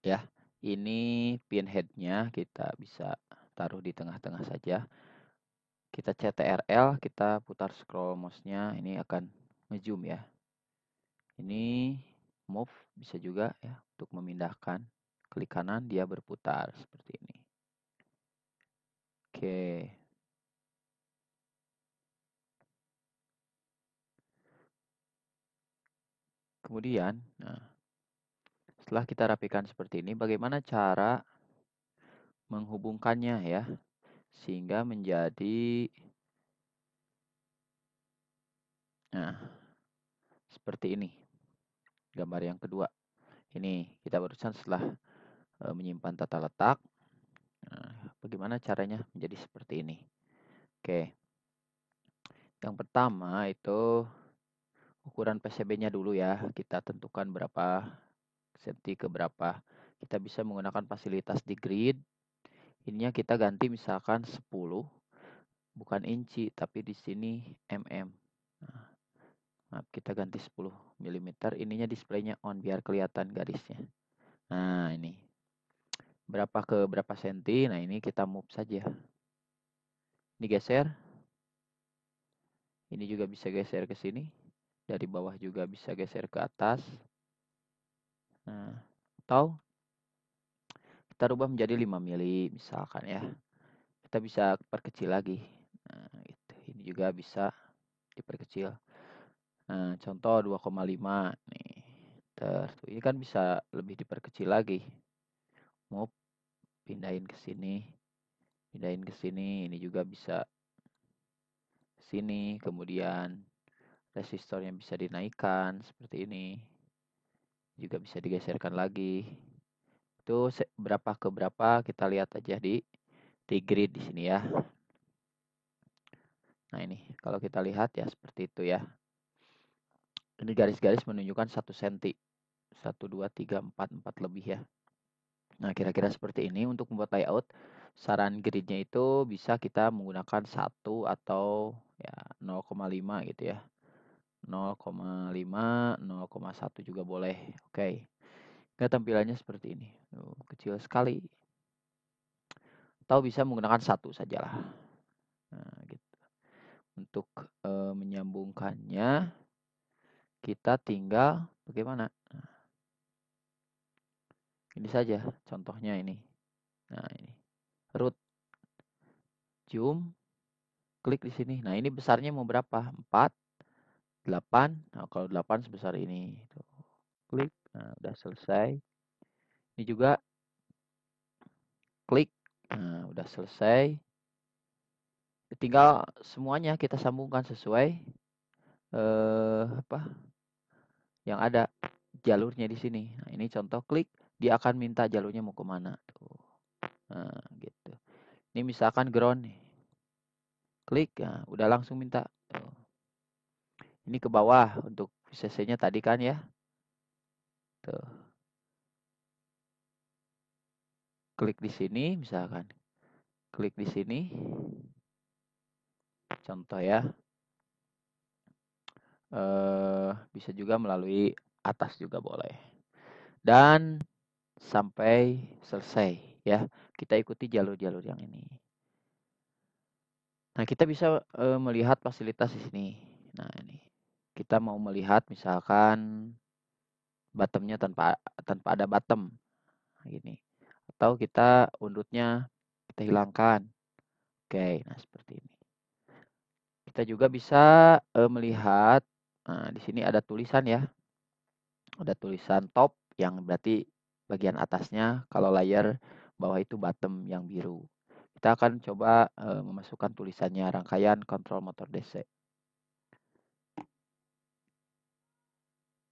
ya. Ini pin headnya kita bisa taruh di tengah-tengah saja. Kita CTRL, kita putar scroll mouse-nya, ini akan ngezoom ya. Ini move bisa juga ya untuk memindahkan. Klik kanan dia berputar seperti ini. Oke. Kemudian, nah, setelah kita rapikan seperti ini, bagaimana cara menghubungkannya ya, sehingga menjadi, nah, seperti ini. Gambar yang kedua. Ini kita barusan setelah menyimpan tata letak. Nah, bagaimana caranya menjadi seperti ini? Oke. Yang pertama itu ukuran PCB-nya dulu ya. Kita tentukan berapa senti ke berapa. Kita bisa menggunakan fasilitas di grid. Ininya kita ganti misalkan 10, bukan inci, tapi di sini mm. Nah, kita ganti 10 mm. Ininya displaynya on biar kelihatan garisnya. Nah, ini. Berapa ke berapa senti. Nah, ini kita move saja. Ini geser. Ini juga bisa geser ke sini. Dari bawah juga bisa geser ke atas. Nah, atau kita rubah menjadi 5 mili misalkan ya. Kita bisa perkecil lagi. Nah, gitu. Ini juga bisa diperkecil. Nah, contoh 2,5 nih. Ini kan bisa lebih diperkecil lagi. Move, pindahin ke sini. Pindahin ke sini. Ini juga bisa ke sini. Kemudian resistornya bisa dinaikkan seperti ini. Juga bisa digeserkan lagi. Itu berapa ke berapa kita lihat aja di grid di sini ya. Nah, ini kalau kita lihat ya seperti itu ya. Ini garis-garis menunjukkan 1 cm. 1, 2, 3, 4, 4 lebih ya. Nah, kira-kira seperti ini untuk membuat layout. Saran gridnya itu bisa kita menggunakan 1 atau ya 0,5 gitu ya. 0,5, 0,1 juga boleh. Oke. Nah, tampilannya seperti ini. Kecil sekali. Atau bisa menggunakan 1 sajalah. Nah, gitu. Untuk menyambungkannya kita tinggal bagaimana? Nah, ini saja contohnya ini. Nah, ini. Root. Zoom. Klik di sini. Nah, ini besarnya mau berapa? 4, 8. Nah, kalau 8 sebesar ini. Tuh. Klik. Nah, udah selesai. Ini juga klik. Nah, udah selesai. Tinggal semuanya kita sambungkan sesuai apa yang ada jalurnya di sini. Nah, ini contoh klik, dia akan minta jalurnya mau kemana. Tuh. Nah, gitu. Ini misalkan ground nih. Klik, nah, udah langsung minta. Tuh. Ini ke bawah untuk VCC-nya tadi kan ya. Tuh. Klik di sini misalkan. Klik di sini. Contoh ya. Bisa juga melalui atas juga boleh. Dan sampai selesai ya. Kita ikuti jalur-jalur yang ini. Nah, kita bisa melihat fasilitas di sini. Nah, ini. Kita mau melihat misalkan bottomnya tanpa ada bottom. Gini. Atau kita undutnya kita hilangkan. Oke, nah seperti ini. Kita juga bisa melihat, nah, di sini ada tulisan ya. Ada tulisan top yang berarti bagian atasnya, kalau layer bawah itu bottom yang biru. Kita akan coba memasukkan tulisannya rangkaian kontrol motor DC.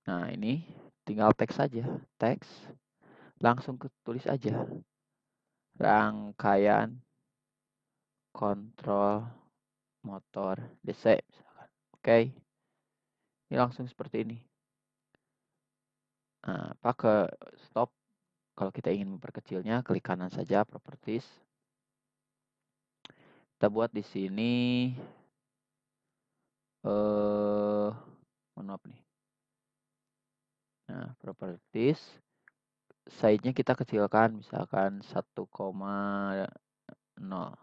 Nah, ini tinggal teks saja, teks. Langsung tulis aja. Rangkaian kontrol motor DC misalkan. Oke. Ini langsung seperti ini. Nah, pakai stop. Kalau kita ingin memperkecilnya, klik kanan saja properties. Kita buat di sini mohon maaf nih. Nah, properties size-nya kita kecilkan, misalkan 1,0. Nah,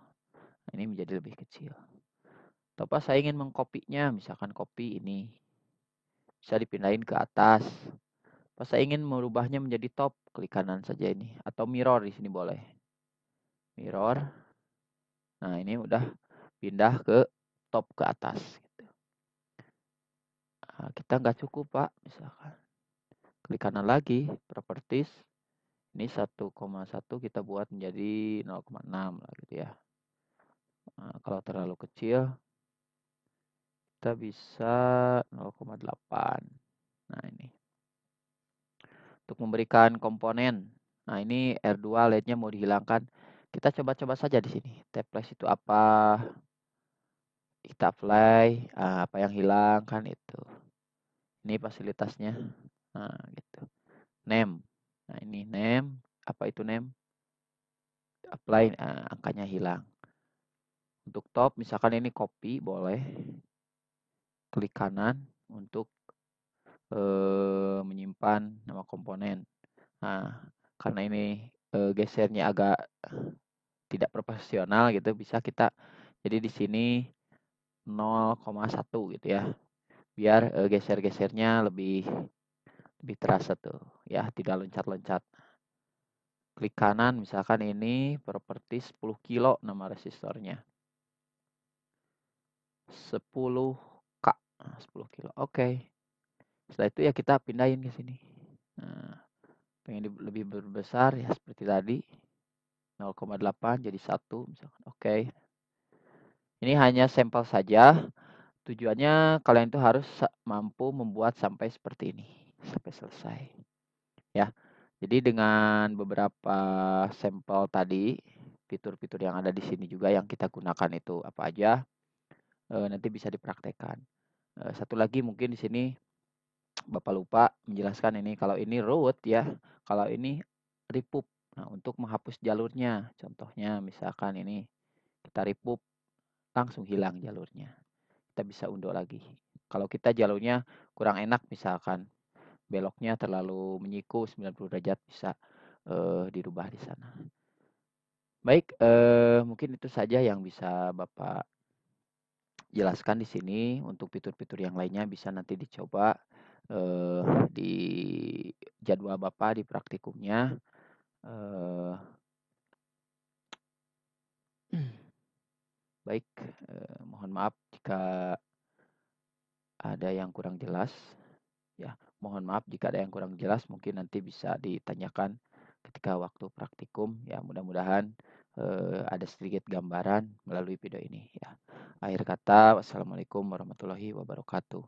ini menjadi lebih kecil. Atau pas saya ingin mengkopinya, misalkan copy ini, bisa dipindahin ke atas. Pas saya ingin merubahnya menjadi top, klik kanan saja ini. Atau mirror di sini boleh. Mirror. Nah, ini udah pindah ke top ke atas. Gitu. Nah, kita nggak cukup, Pak. Misalkan. Klik kanan lagi, properties. Ini 1,1 kita buat menjadi 0,6 lah gitu ya. Nah, kalau terlalu kecil, kita bisa 0,8. Nah, ini. Untuk memberikan komponen. Nah, ini R2 LED-nya mau dihilangkan. Kita coba-coba saja di sini. Tab flash itu apa? Kita apply. Apa yang hilang kan itu. Ini fasilitasnya. Nah, gitu. Name. Nah, ini name. Apa itu name? Apply. Angkanya hilang. Untuk top, misalkan ini copy, boleh. Klik kanan untuk menyimpan nama komponen. Nah, karena ini gesernya agak tidak proporsional gitu, bisa kita jadi di sini 0,1 gitu ya. Biar geser-gesernya lebih terasa tuh, ya, tidak loncat-loncat. Klik kanan, misalkan ini properti 10 kilo nama resistornya. 10K, 10 kilo. Oke. Setelah itu ya kita pindahin ke sini. Nah, pengen lebih besar ya seperti tadi. 0,8 jadi 1 misalkan. Oke. Ini hanya sampel saja. Tujuannya kalian itu harus mampu membuat sampai seperti ini. Sampai selesai. Ya. Jadi dengan beberapa sampel tadi, fitur-fitur yang ada di sini juga yang kita gunakan itu apa aja, nanti bisa dipraktekkan. Satu lagi mungkin di sini Bapak lupa menjelaskan ini, kalau ini root ya, kalau ini remove. Nah, untuk menghapus jalurnya, contohnya misalkan ini kita remove, langsung hilang jalurnya. Kita bisa undo lagi. Kalau kita jalurnya kurang enak misalkan beloknya terlalu menyiku 90 derajat bisa dirubah di sana. Baik, mungkin itu saja yang bisa Bapak jelaskan di sini. Untuk fitur-fitur yang lainnya bisa nanti dicoba di jadwal Bapak di praktikumnya. Eh, baik, mohon maaf jika ada yang kurang jelas. Ya, mohon maaf jika ada yang kurang jelas. Mungkin nanti bisa ditanyakan ketika waktu praktikum. Ya, mudah-mudahan ada sedikit gambaran melalui video ini. Ya, akhir kata, wassalamualaikum warahmatullahi wabarakatuh.